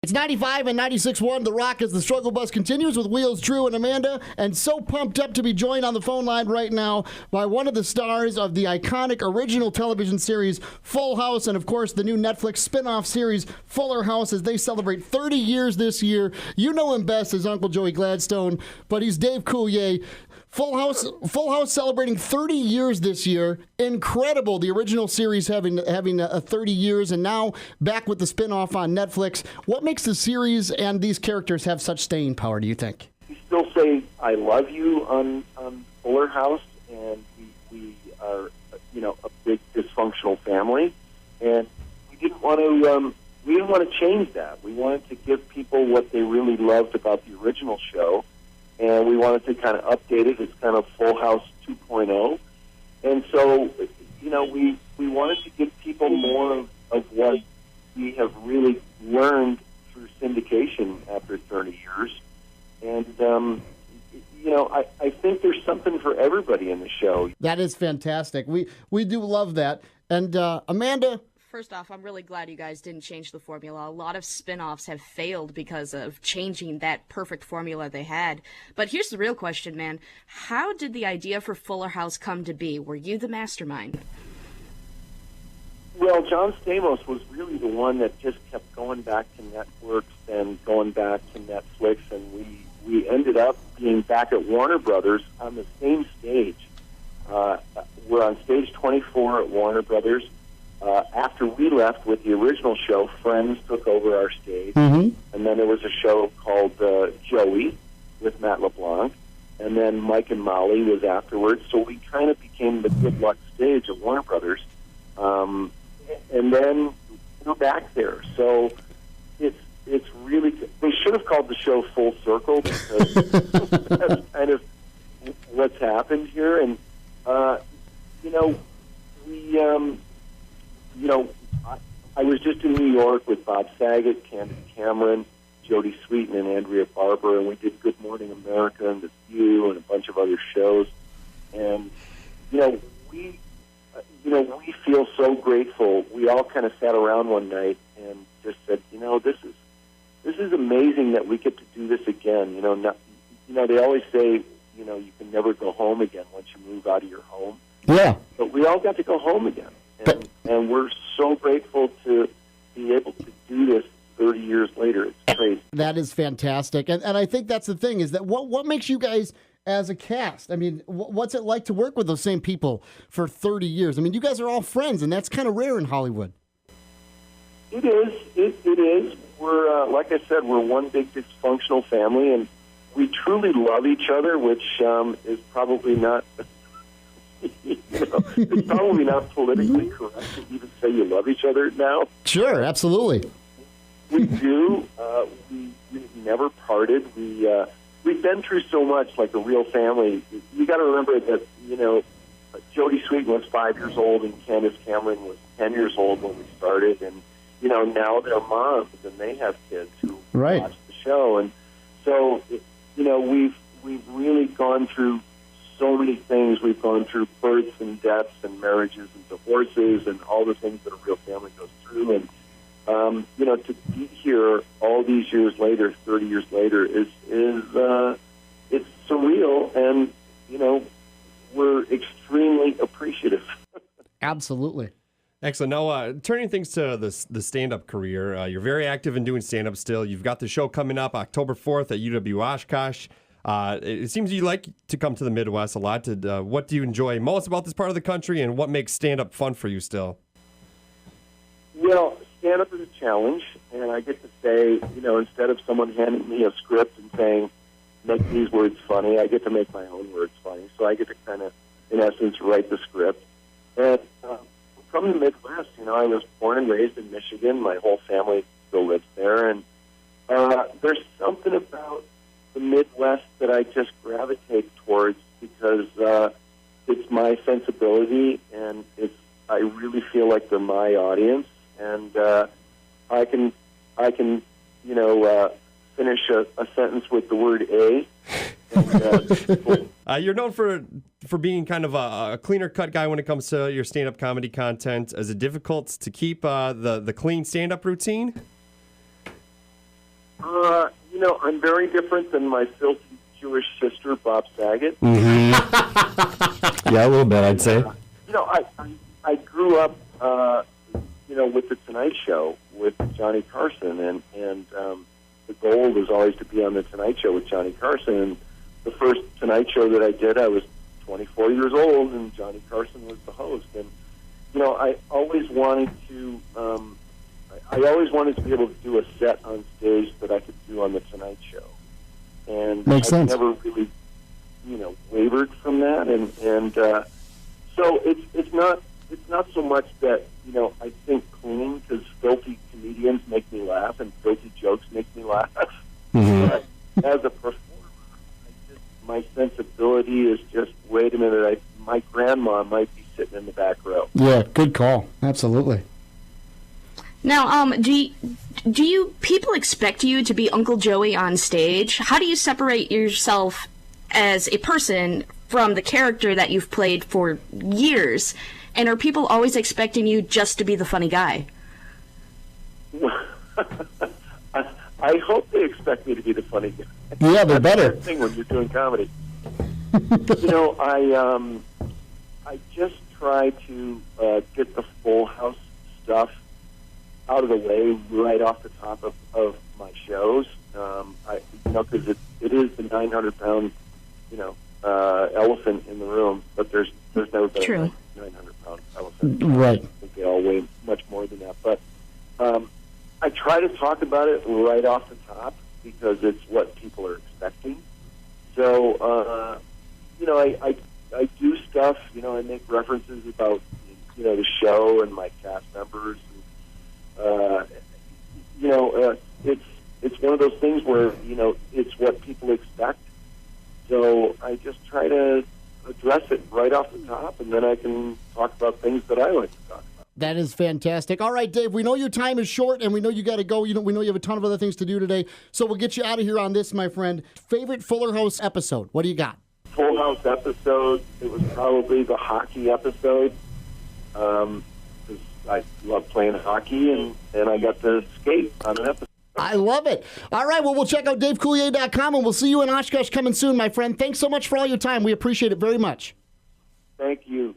It's 95 and 96.1 The Rock as the struggle bus continues with Wheels, Drew, and Amanda. And so pumped up to be joined on the phone line right now by one of the stars of the iconic original television series Full House, and of course the new Netflix spin-off series Fuller House, as they celebrate 30 years this year. You know him best as Uncle Joey Gladstone, but he's Dave Coulier. Full House celebrating 30 years this year. Incredible. The original series having 30 years, and now back with the spinoff on Netflix. What makes the series and these characters have such staying power, do you think? We still say "I love you" on Fuller House, and we are a big dysfunctional family, and we didn't want to change that. We wanted to give people what they really loved about the original show. And we wanted to kind of update it. It's kind of Full House 2.0. And so, we wanted to give people more of what we have really learned through syndication after 30 years. And, I think there's something for everybody in the show. That is fantastic. We do love that. And Amanda... First off, I'm really glad you guys didn't change the formula. A lot of spin-offs have failed because of changing that perfect formula they had. But here's the real question, man. How did the idea for Fuller House come to be? Were you the mastermind? Well, John Stamos was really the one that just kept going back to networks and going back to Netflix, and we ended up being back at Warner Brothers on the same stage. We're on stage 24 at Warner Brothers. After we left with the original show, Friends took over our stage. Mm-hmm. And then there was a show called Joey with Matt LeBlanc. And then Mike and Molly was afterwards. So we kind of became the good luck stage at Warner Brothers. And then we're back there. So it's really... They should have called the show Full Circle, because that's kind of what's happened here. And, I was just in New York with Bob Saget, Candace Cameron, Jodie Sweetin, and Andrea Barber, and we did Good Morning America and The View and a bunch of other shows. And we feel so grateful. We all kind of sat around one night and just said, this is amazing that we get to do this again. They always say, you can never go home again once you move out of your home. Yeah. But we all got to go home again. And we're so grateful to be able to do this 30 years later. It's crazy. That is fantastic. And I think that's the thing, is that what makes you guys as a cast? I mean, what's it like to work with those same people for 30 years? I mean, you guys are all friends, and that's kind of rare in Hollywood. It is. It is. We're, like I said, we're one big dysfunctional family, and we truly love each other, which is probably not... it's probably not politically correct to even say you love each other now. Sure, absolutely. We do. We've never parted. We've been through so much, like a real family. You got to remember that Jodie Sweetin was 5 years old and Candace Cameron was 10 years old when we started, and now they're moms and they have kids who watch the show, and so we've really gone through so many things. We've gone through births and deaths and marriages and divorces and all the things that a real family goes through. And, to be here all these years later, 30 years later, is it's surreal. And, we're extremely appreciative. Absolutely. Excellent. Now, turning things to the stand-up career, you're very active in doing stand-up still. You've got the show coming up October 4th at UW Oshkosh. It seems you like to come to the Midwest a lot. What do you enjoy most about this part of the country, and what makes stand-up fun for you still? Well, stand-up is a challenge, and I get to say, instead of someone handing me a script and saying, make these words funny, I get to make my own words funny. So I get to kind of, in essence, write the script. And from the Midwest, I was born and raised in Michigan. My whole family still lives there, and there's something about the Midwest that I just gravitate towards because it's my sensibility, and I really feel like they're my audience, and I can finish a sentence with the word "a." You're known for being kind of a cleaner cut guy when it comes to your stand-up comedy content. Is it difficult to keep the clean stand-up routine? I'm very different than my filthy Jewish sister, Bob Saget. Yeah, a little bit, I'd say. I grew up, with the Tonight Show with Johnny Carson, and the goal was always to be on the Tonight Show with Johnny Carson. And the first Tonight Show that I did, I was 24 years old, and Johnny Carson was the host. And I always wanted to. I always wanted to be able to do a set on stage that I could do on the Tonight Show, and Makes sense. never really, wavered from that. And so it's not so much that I think clean, because filthy comedians make me laugh and filthy jokes make me laugh. But as a performer, my sensibility is just, wait a minute, my grandma might be sitting in the back row. Yeah, good call. Absolutely. Now, do you people expect you to be Uncle Joey on stage? How do you separate yourself as a person from the character that you've played for years? And are people always expecting you just to be the funny guy? I hope they expect me to be the funny guy. Yeah, they're better. That's the thing when you're doing comedy. I just try to get the Full House stuff out of the way right off the top of my shows. Because it is the 900-pound, elephant in the room, but there's never been True. a 900-pound elephant. Right. I think they all weigh much more than that. But I try to talk about it right off the top because it's what people are expecting. So, I do stuff, I make references about, the show and my cast members. And, it's one of those things where, it's what people expect. So I just try to address it right off the top, and then I can talk about things that I like to talk about. That is fantastic. All right, Dave, we know your time is short, and we know you got to go. We know you have a ton of other things to do today, so we'll get you out of here on this, my friend. Favorite Fuller House episode? What do you got? Full House episode, it was probably the hockey episode, because I love playing hockey, and I got to skate on an episode. I love it. All right, well, we'll check out DaveCoulier.com, and we'll see you in Oshkosh coming soon, my friend. Thanks so much for all your time. We appreciate it very much. Thank you.